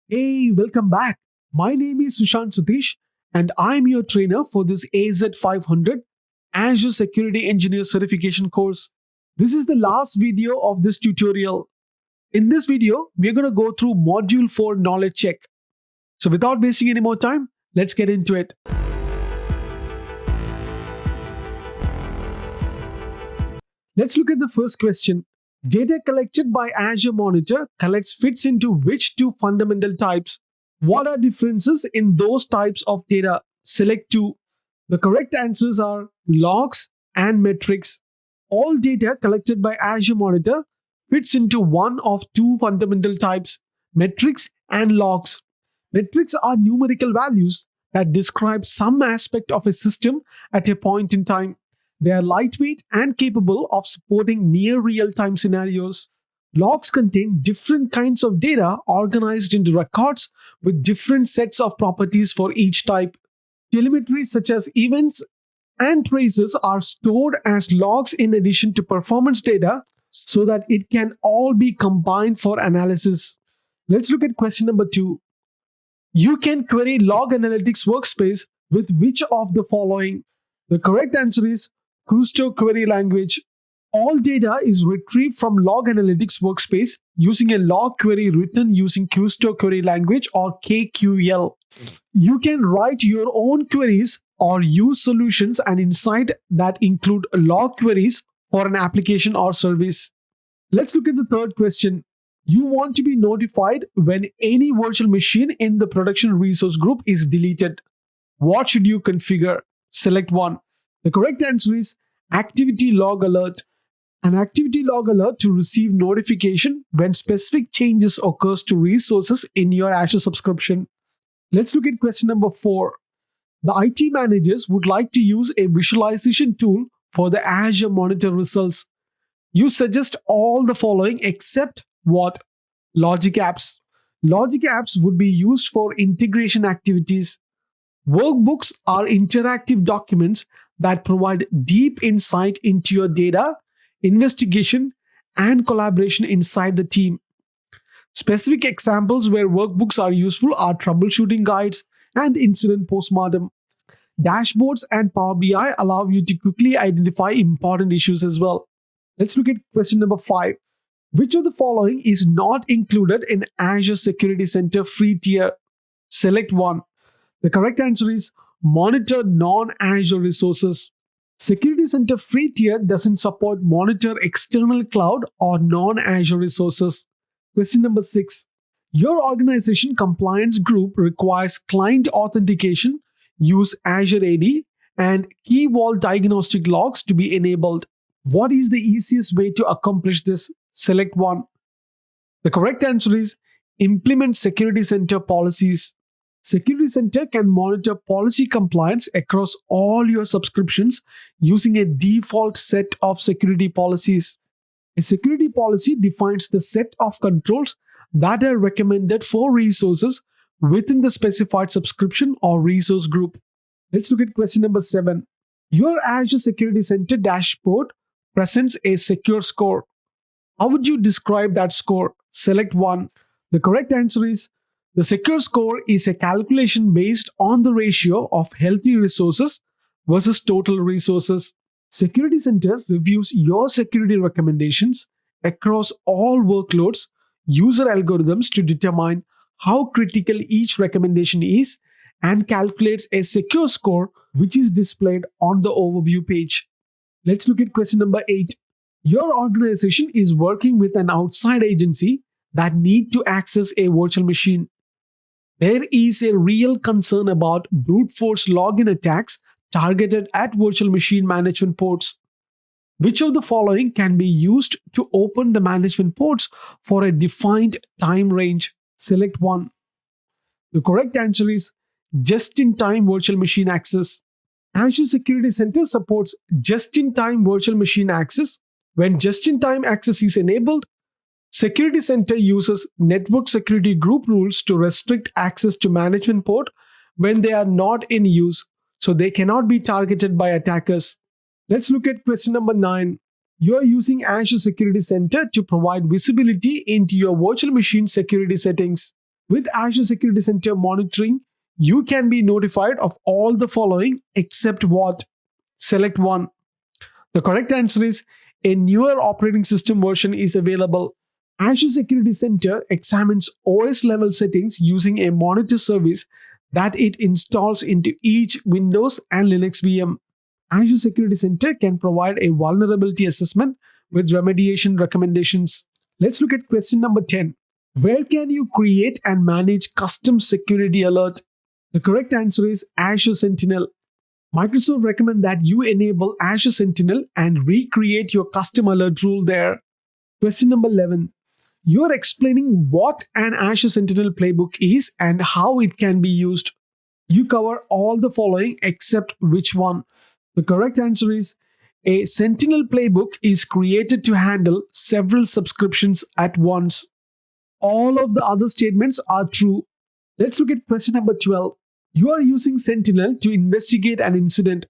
Hey, welcome back. My name is Sushant Sutish, and I'm your trainer for this AZ500 Azure Security Engineer Certification course. This is the last video of this tutorial. In this video, we're going to go through Module 4 Knowledge Check. So, without wasting any more time, let's get into it. Let's look at the first question. Data collected by Azure Monitor collects fits into which two fundamental types? What are differences in those types of data? Select two. The correct answers are logs and metrics. All data collected by Azure Monitor fits into one of two fundamental types, metrics and logs. Metrics are numerical values that describe some aspect of a system at a point in time. They are lightweight and capable of supporting near real-time scenarios. Logs contain different kinds of data organized into records with different sets of properties for each type. Telemetry such as events and traces are stored as logs in addition to performance data so that it can all be combined for analysis. Let's look at question number 2. You can query Log Analytics Workspace with which of the following? The correct answer is Kusto Query Language. All data is retrieved from Log Analytics Workspace using a log query written using Kusto Query Language or KQL. You can write your own queries or use solutions and insight that include log queries for an application or service. Let's look at the third question. You want to be notified when any virtual machine in the production resource group is deleted. What should you configure? Select one. The correct answer is Activity Log Alert. An activity log alert to receive notification when specific changes occurs to resources in your Azure subscription. Let's look at question number 4. The IT managers would like to use a visualization tool for the Azure Monitor results. You suggest all the following except what? Logic apps. Logic apps would be used for integration activities. Workbooks are interactive documents that provide deep insight into your data, investigation, and collaboration inside the team. Specific examples where workbooks are useful are troubleshooting guides and incident postmortem. Dashboards and Power BI allow you to quickly identify important issues as well. Let's look at question number 5. Which of the following is not included in Azure Security Center free tier? Select one. The correct answer is Monitor non-Azure resources. Security Center free tier doesn't support Monitor external cloud or non-Azure resources. Question number 6. Your organization compliance group requires client authentication, use Azure AD, and key vault diagnostic logs to be enabled. What is the easiest way to accomplish this? Select one. The correct answer is Implement Security Center policies. Security Center can monitor policy compliance across all your subscriptions using a default set of security policies. A security policy defines the set of controls that are recommended for resources within the specified subscription or resource group. Let's look at question number 7. Your Azure Security Center dashboard presents a secure score. How would you describe that score? Select one. The correct answer is the secure score is a calculation based on the ratio of healthy resources versus total resources. Security Center reviews your security recommendations across all workloads, user algorithms to determine how critical each recommendation is, and calculates a secure score which is displayed on the overview page. Let's look at question number 8. Your organization is working with an outside agency that need to access a virtual machine. There is a real concern about brute force login attacks targeted at virtual machine management ports. Which of the following can be used to open the management ports for a defined time range? Select one. The correct answer is just-in-time virtual machine access. Azure Security Center supports just-in-time virtual machine access. When just-in-time access is enabled, Security Center uses network security group rules to restrict access to management port when they are not in use, so they cannot be targeted by attackers. Let's look at question number 9. You are using Azure Security Center to provide visibility into your virtual machine security settings. With Azure Security Center monitoring, you can be notified of all the following except what? Select one. The correct answer is a newer operating system version is available. Azure Security Center examines OS level settings using a monitor service that it installs into each Windows and Linux VM. Azure Security Center can provide a vulnerability assessment with remediation recommendations. Let's look at question number 10. Where can you create and manage custom security alert? The correct answer is Azure Sentinel. Microsoft recommend that you enable Azure Sentinel and recreate your custom alert rule there. Question number 11. You are explaining what an Azure Sentinel playbook is and how it can be used. You cover all the following except which one. The correct answer is a Sentinel playbook is created to handle several subscriptions at once. All of the other statements are true. Let's look at question number 12. You are using Sentinel to investigate an incident.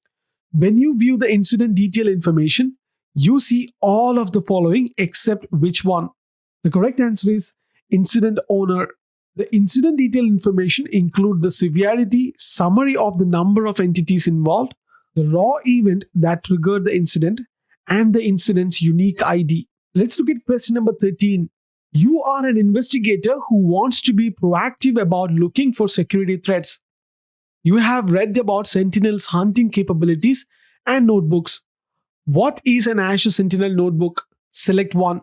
When you view the incident detail information, you see all of the following except which one. The correct answer is incident owner. The incident detail information include the severity, summary of the number of entities involved, the raw event that triggered the incident, and the incident's unique ID. Let's look at question number 13. You are an investigator who wants to be proactive about looking for security threats. You have read about Sentinel's hunting capabilities and notebooks. What is an Azure Sentinel notebook? Select one.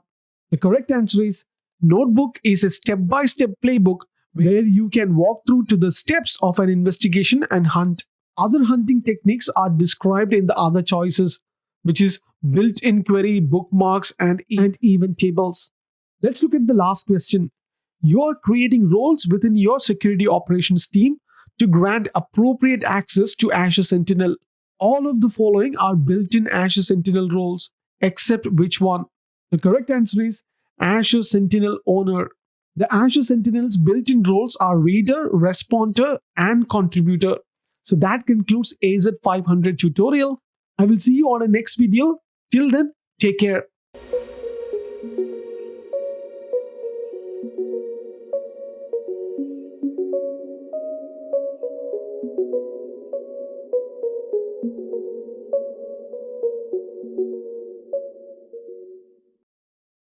The correct answer is Notebook is a step-by-step playbook where you can walk through to the steps of an investigation and hunt. Other hunting techniques are described in the other choices, which is built-in query, bookmarks, and event tables. Let's look at the last question. You are creating roles within your security operations team to grant appropriate access to Azure Sentinel. All of the following are built-in Azure Sentinel roles, except which one? The correct answer is Azure Sentinel Owner. The Azure Sentinel's built-in roles are Reader, Responder, and Contributor. So that concludes AZ500 tutorial. I will see you on a next video. Till then, take care.